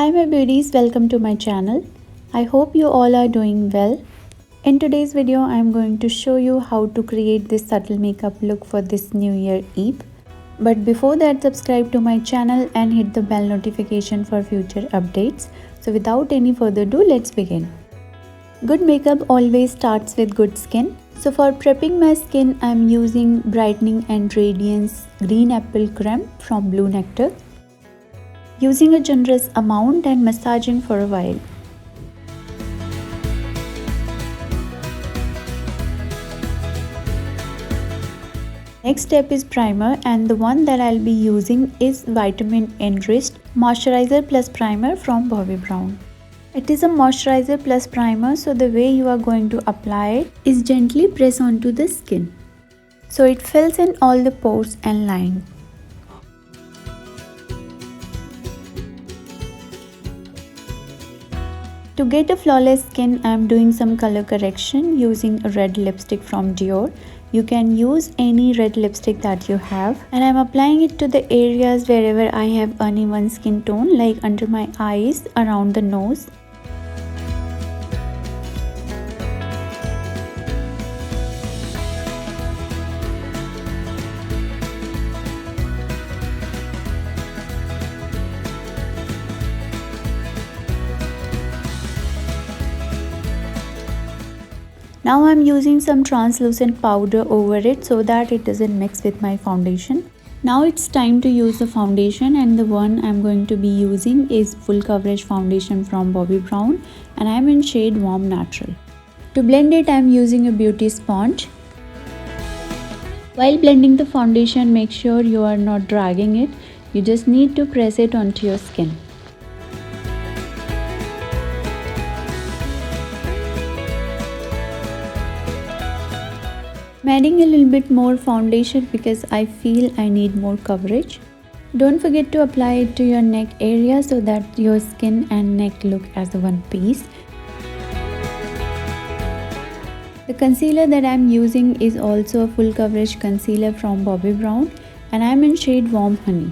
Hi my beauties, welcome to my channel. I hope you all are doing well. In today's video, I am going to show you how to create this subtle makeup look for this New Year Eve. But before that, subscribe to my channel and hit the bell notification for future updates. So without any further ado, let's begin. Good makeup always starts with good skin. So for prepping my skin, I am using Brightening and Radiance Green Apple Creme from Blue Nectar. Using a generous amount and massaging for a while. Next step is primer, and the one that I'll be using is Vitamin Enriched Moisturizer Plus Primer from Bobbi Brown. It is a moisturizer plus primer, so the way you are going to apply it is gently press onto the skin, so it fills in all the pores and lines. To get a flawless skin, I am doing some color correction using a red lipstick from Dior. You can use any red lipstick that you have, and I am applying it to the areas wherever I have uneven skin tone, like under my eyes, around the nose. Now I am using some translucent powder over it so that it doesn't mix with my foundation. Now it's time to use the foundation, and the one I am going to be using is Full Coverage Foundation from Bobbi Brown, and I am in shade Warm Natural. To blend it, I am using a beauty sponge. While blending the foundation, make sure you are not dragging it. You just need to press it onto your skin. I'm adding a little bit more foundation because I feel I need more coverage. Don't forget to apply it to your neck area so that your skin and neck look as one piece. The concealer that I'm using is also a full coverage concealer from Bobbi Brown, and I'm in shade Warm Honey.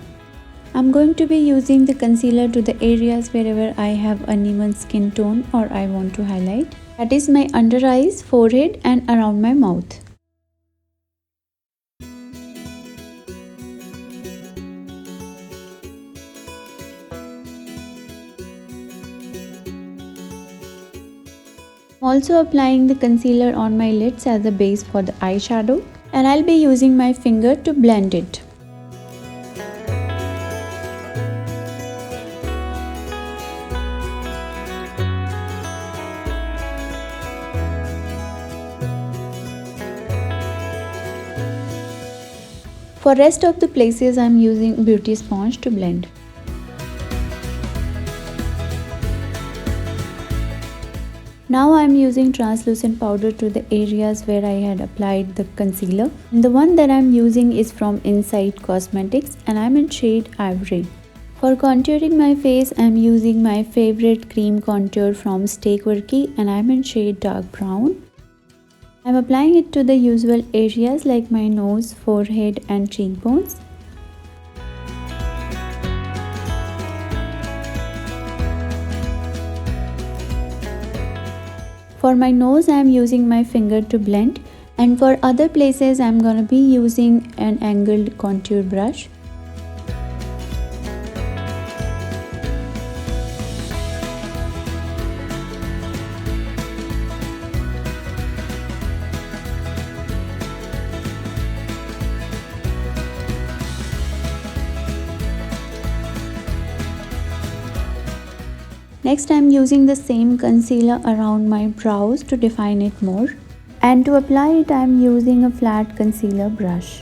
I'm going to be using the concealer to the areas wherever I have uneven skin tone or I want to highlight. That is my under eyes, forehead and around my mouth. I'm also applying the concealer on my lids as a base for the eyeshadow, and I'll be using my finger to blend it. For rest of the places, I'm using beauty sponge to blend. Now I am using translucent powder to the areas where I had applied the concealer. And the one that I am using is from Insight Cosmetics, and I am in shade Ivory. For contouring my face, I am using my favorite cream contour from Stay Quirky, and I am in shade Dark Brown. I am applying it to the usual areas like my nose, forehead and cheekbones. For my nose, I am using my finger to blend, and for other places I am going to be using an angled contour brush. Next, I am using the same concealer around my brows to define it more, and to apply it I am using a flat concealer brush.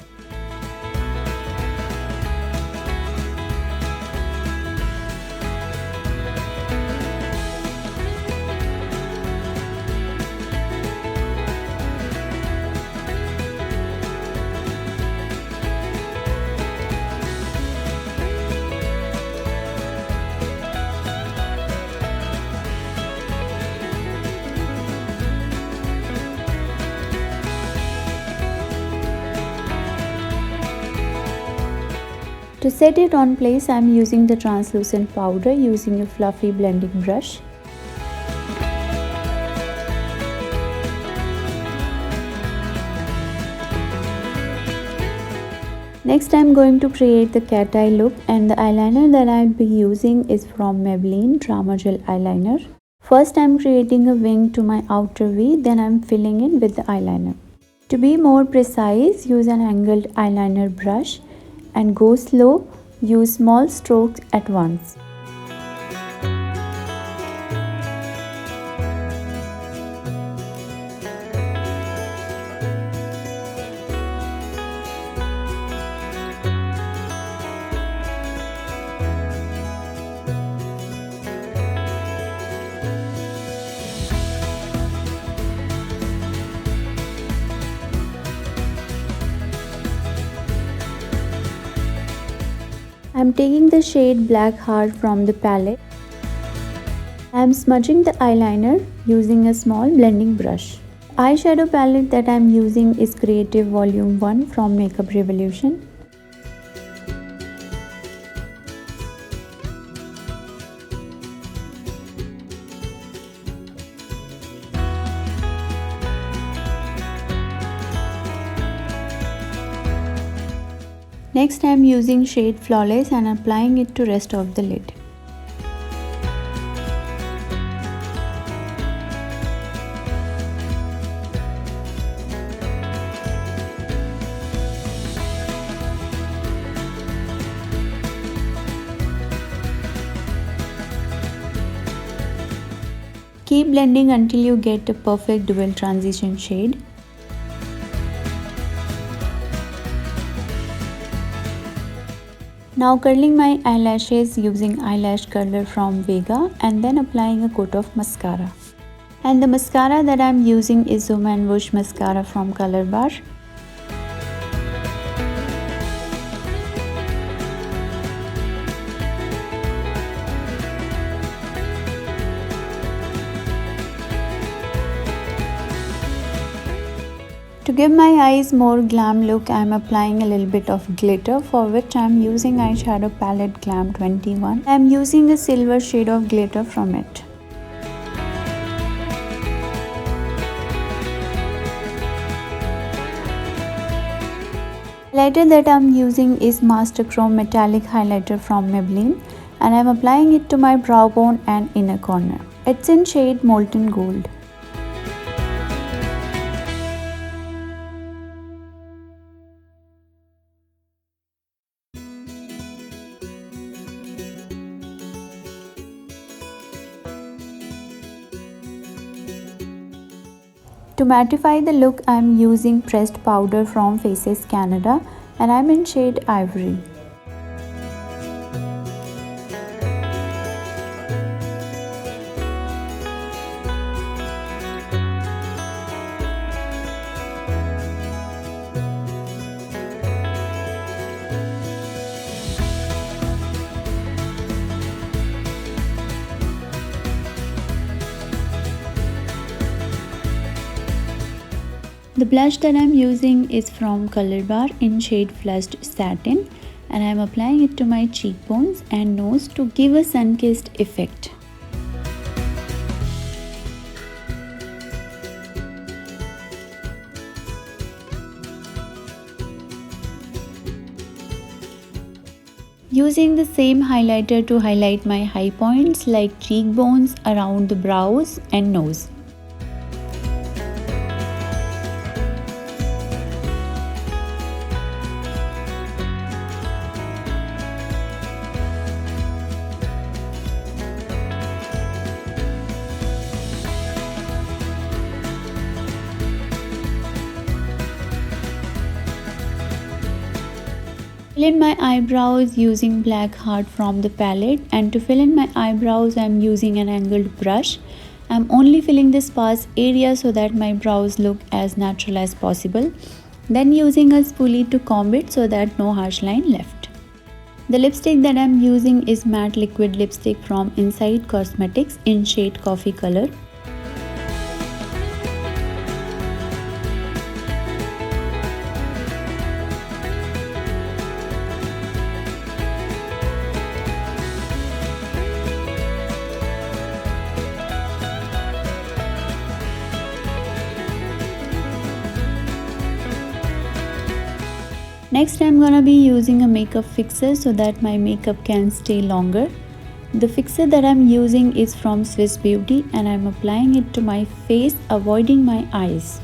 To set it on place, I am using the translucent powder using a fluffy blending brush. Next, I am going to create the cat eye look, and the eyeliner that I will be using is from Maybelline Drama Gel Eyeliner. First, I am creating a wing to my outer V, then I am filling in with the eyeliner. To be more precise, use an angled eyeliner brush and go slow, use small strokes at once. I am taking the shade Black Heart from the palette. I am smudging the eyeliner using a small blending brush. The eyeshadow palette that I am using is Creative Volume 1 from Makeup Revolution. Next, I am using shade Flawless and applying it to rest of the lid. Keep blending until you get a perfect dual transition shade. Now curling my eyelashes using eyelash curler from Vega and then applying a coat of mascara. And the mascara that I am using is Zoom & Woosh mascara from Color Bar. To give my eyes more glam look, I am applying a little bit of glitter, for which I am using eyeshadow palette Glam 21. I am using a silver shade of glitter from it. Highlighter that I am using is Master Chrome Metallic Highlighter from Maybelline, and I am applying it to my brow bone and inner corner. It's in shade Molten Gold. To mattify the look, I am using pressed powder from Faces Canada and I am in shade Ivory. The blush that I am using is from Color Bar in shade Flushed Satin, and I am applying it to my cheekbones and nose to give a sun-kissed effect. Using the same highlighter to highlight my high points like cheekbones, around the brows and nose. Fill in my eyebrows using Black Heart from the palette, and to fill in my eyebrows I am using an angled brush. I am only filling the sparse area so that my brows look as natural as possible. Then using a spoolie to comb it so that no harsh line left. The lipstick that I am using is matte liquid lipstick from Inside Cosmetics in shade Coffee Color. Next I'm gonna be using a makeup fixer so that my makeup can stay longer. The fixer that I'm using is from Swiss Beauty and I'm applying it to my face, avoiding my eyes.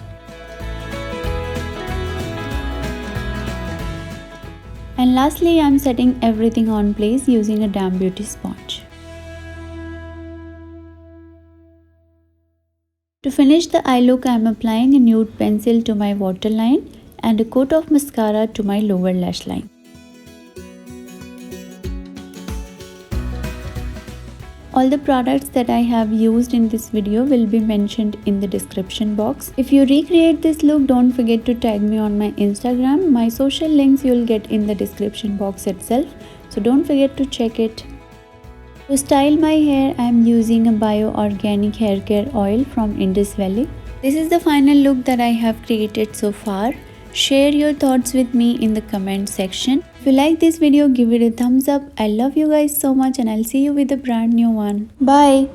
And lastly, I'm setting everything on place using a Damn Beauty sponge. To finish the eye look, I'm applying a nude pencil to my waterline and a coat of mascara to my lower lash line. All the products that I have used in this video will be mentioned in the description box. If you recreate this look, don't forget to tag me on my Instagram. My social links you'll get in the description box itself, so don't forget to check it. To style my hair, I am using a bio-organic hair care oil from Indus Valley. This is the final look that I have created so far. Share your thoughts with me in the comment section. If you like this video, give it a thumbs up. I love you guys so much and I'll see you with a brand new one. Bye.